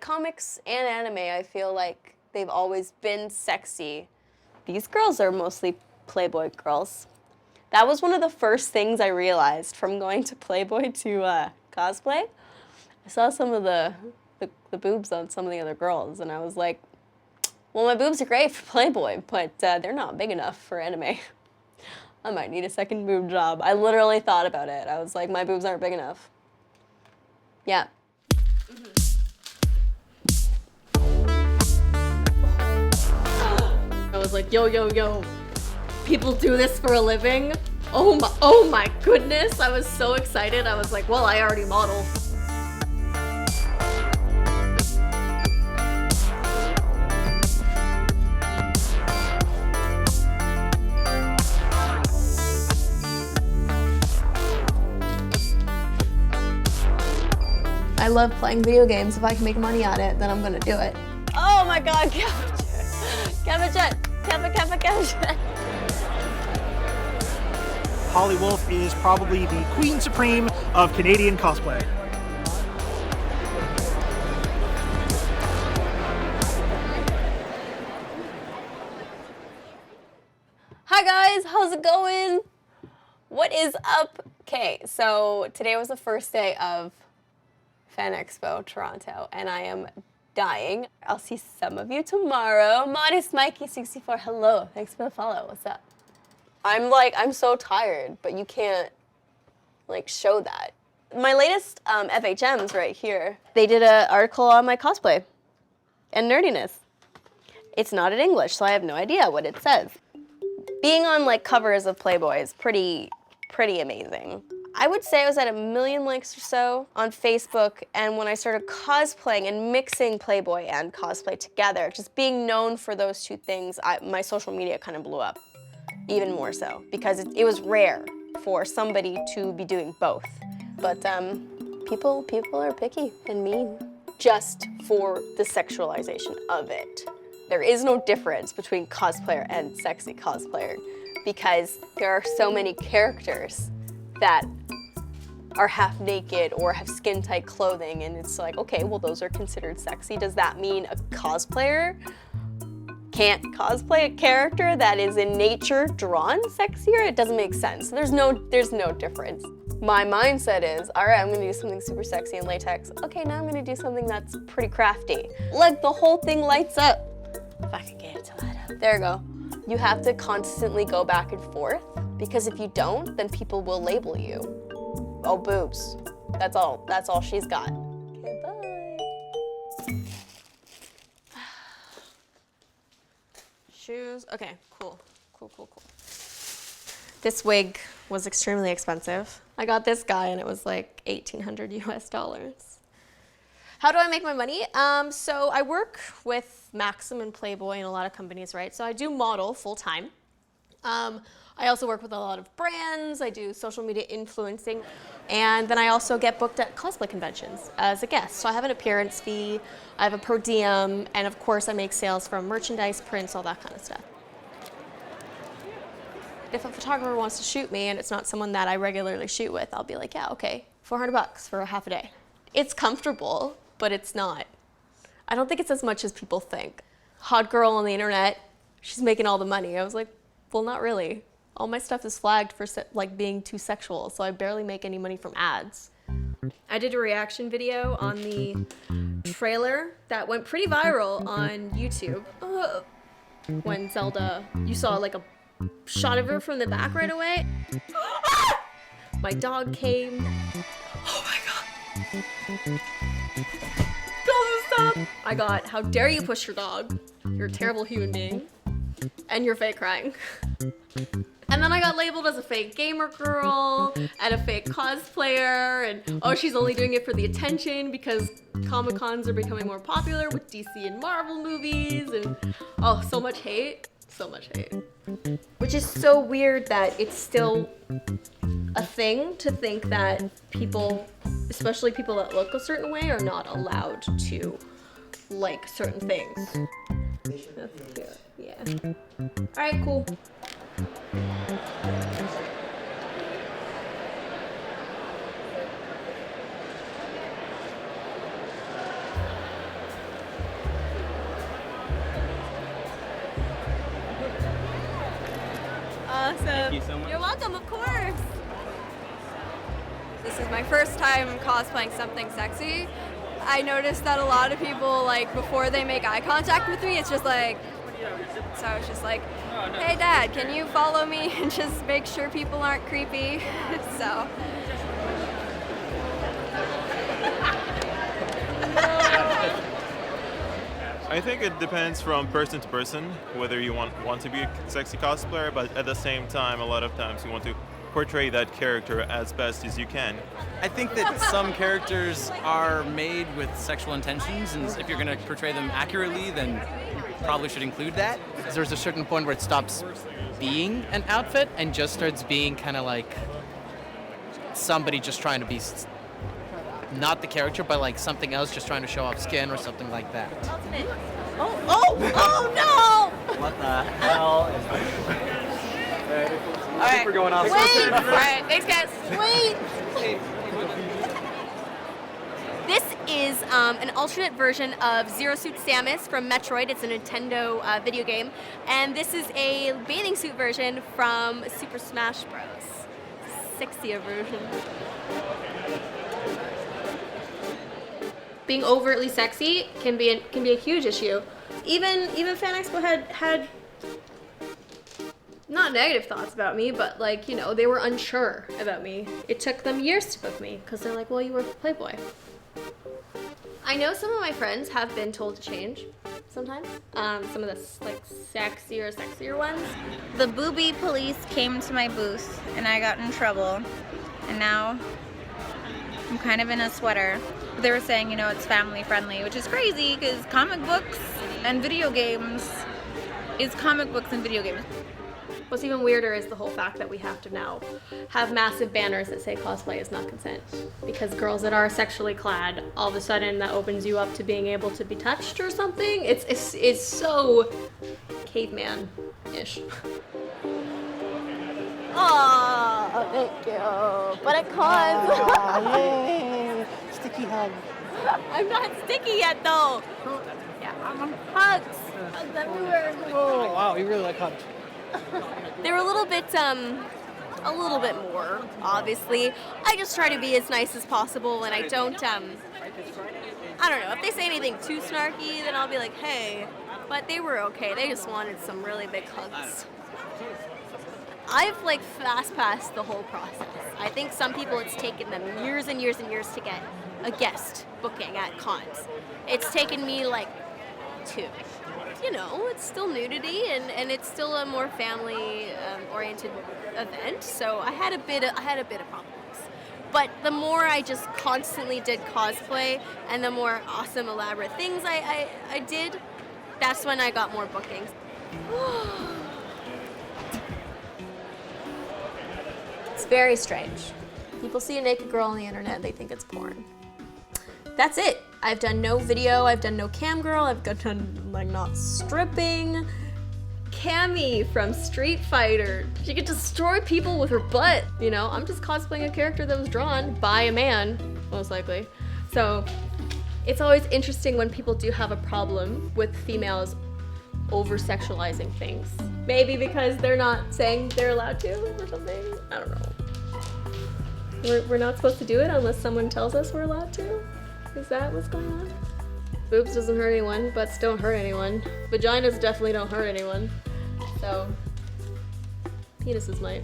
comics and anime, I feel like they've always been sexy. These girls are mostly Playboy girls. That was one of the first things I realized from going to Playboy to cosplay. I saw some of the boobs on some of the other girls, and I was like, well, my boobs are great for Playboy, but they're not big enough for anime. I might need a second boob job. I literally thought about it. I was like, my boobs aren't big enough. Yeah. I was like, yo, yo, yo, people do this for a living? Oh my goodness. I was so excited. I was like, well, I already model. I love playing video games. If I can make money at it, then I'm gonna do it. Oh my God, Kevin Jet. Holly Wolf is probably the queen supreme of Canadian cosplay. Hi guys, how's it going? What is up? Okay, so today was the first day of Fan Expo Toronto, and I am dying. I'll see some of you tomorrow. Modest Mikey 64, hello. Thanks for the follow. What's up? I'm so tired, but you can't like show that. My latest FHM's right here. They did an article on my cosplay and nerdiness. It's not in English, so I have no idea what it says. Being on like covers of Playboy is pretty amazing. I would say I was at 1 million likes or so on Facebook, and when I started cosplaying and mixing Playboy and cosplay together, just being known for those two things, my social media kind of blew up, even more so, because it was rare for somebody to be doing both. But people are picky and mean just for the sexualization of it. There is no difference between cosplayer and sexy cosplayer, because there are so many characters that are half naked or have skin tight clothing, and it's like, okay, well, those are considered sexy. Does that mean a cosplayer can't cosplay a character that is in nature drawn sexier? It doesn't make sense. There's no difference. My mindset is, all right, I'm gonna do something super sexy in latex. Okay, now I'm gonna do something that's pretty crafty. Like the whole thing lights up. If I can get it to light up. There you go. You have to constantly go back and forth, because if you don't, then people will label you. Oh, boobs. That's all she's got. Okay, bye. Shoes. Okay, cool. This wig was extremely expensive. I got this guy and it was like $1,800 US. How do I make my money? So I work with Maxim and Playboy and a lot of companies, right? So I do model full time. I also work with a lot of brands. I do social media influencing. And then I also get booked at cosplay conventions as a guest. So I have an appearance fee, I have a per diem, and of course I make sales from merchandise, prints, all that kind of stuff. If a photographer wants to shoot me and it's not someone that I regularly shoot with, I'll be like, yeah, okay, $400 for a half a day. It's comfortable, but it's not. I don't think it's as much as people think. Hot girl on the internet, she's making all the money. I was like, well, not really. All my stuff is flagged for like being too sexual, so I barely make any money from ads. I did a reaction video on the trailer that went pretty viral on YouTube. When Zelda, you saw like a shot of her from the back right away. My dog came. Oh my God. Don't stop. I got, how dare you push your dog? You're a terrible human being. And you're fake crying. And then I got labeled as a fake gamer girl and a fake cosplayer, and oh, she's only doing it for the attention because Comic-Cons are becoming more popular with DC and Marvel movies, and oh, so much hate. Which is so weird that it's still a thing to think that people, especially people that look a certain way, are not allowed to like certain things. Yeah. All right, cool. awesome. Thank you so much. You're welcome, of course. This is my first time cosplaying something sexy. I noticed that a lot of people, like, before they make eye contact with me, it's just like, so I was just like, hey Dad, can you follow me and just make sure people aren't creepy? So. I think it depends from person to person whether you want to be a sexy cosplayer, but at the same time, a lot of times you want to portray that character as best as you can. I think that some characters are made with sexual intentions, and if you're going to portray them accurately, then you probably should include that. There's a certain point where it stops being an outfit and just starts being kind of like somebody just trying to be not the character, but like something else, just trying to show off skin or something like that. Oh no! What the hell is this? All right. We're going off. Wait! All right, thanks guys. Wait! This is an alternate version of Zero Suit Samus from Metroid. It's a Nintendo video game. And this is a bathing suit version from Super Smash Bros. Sexier version. Being overtly sexy can be a huge issue. Even Fan Expo had not negative thoughts about me, but like, you know, they were unsure about me. It took them years to book me because they're like, well, you work for Playboy. I know some of my friends have been told to change sometimes. Some of the like sexier ones. The booby police came to my booth and I got in trouble, and now I'm kind of in a sweater. They were saying, you know, it's family friendly, which is crazy because comic books and video games is comic books and video games. What's even weirder is the whole fact that we have to now have massive banners that say cosplay is not consent. Because girls that are sexually clad, all of a sudden that opens you up to being able to be touched or something. It's so caveman-ish. Oh, thank you. But I can't. Yay! Sticky hug. I'm not sticky yet though. Yeah, I'm on hugs. Hugs everywhere. Oh, wow, you really like hugs. They were a little bit more, obviously. I just try to be as nice as possible, and I don't know, if they say anything too snarky, then I'll be like, hey, but they were okay. They just wanted some really big hugs. I've like fast passed the whole process. I think some people it's taken them years and years and years to get a guest booking at cons. It's taken me like 2. You know, it's still nudity and it's still a more family oriented event. So I had a bit of problems. But the more I just constantly did cosplay and the more awesome elaborate things I did, that's when I got more bookings. It's very strange. People see a naked girl on the internet, they think it's porn. That's it. I've done no video, I've done no cam girl, I've done like not stripping. Cammy from Street Fighter. She could destroy people with her butt. You know, I'm just cosplaying a character that was drawn by a man, most likely. So it's always interesting when people do have a problem with females over-sexualizing things. Maybe because they're not saying they're allowed to or something. I don't know. We're not supposed to do it unless someone tells us we're allowed to? Is that what's going on? Boobs doesn't hurt anyone, butts don't hurt anyone. Vaginas definitely don't hurt anyone. So, penises might.